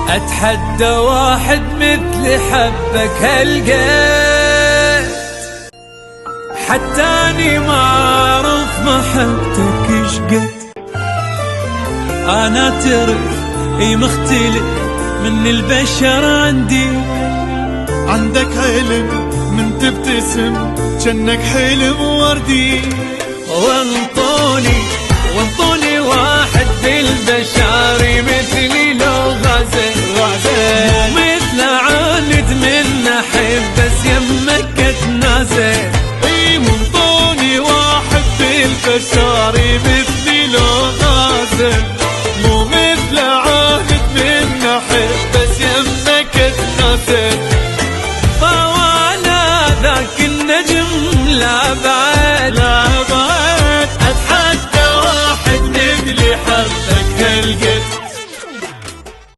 اتحدى واحد مثل حبك هالقد، حتى اني ما اعرف محبتك ايش قد. انا تعرف اي مختلف من البشر عندي، عندك علم من تبتسم جنك حلم وردي. وانطوني واحد بالبشر مثلي لو غزل مثل عاند من احب بس يمك اتنازل. اي منطوني واحد بالبشر مثلي لو غازل، مو مثل عاند من احب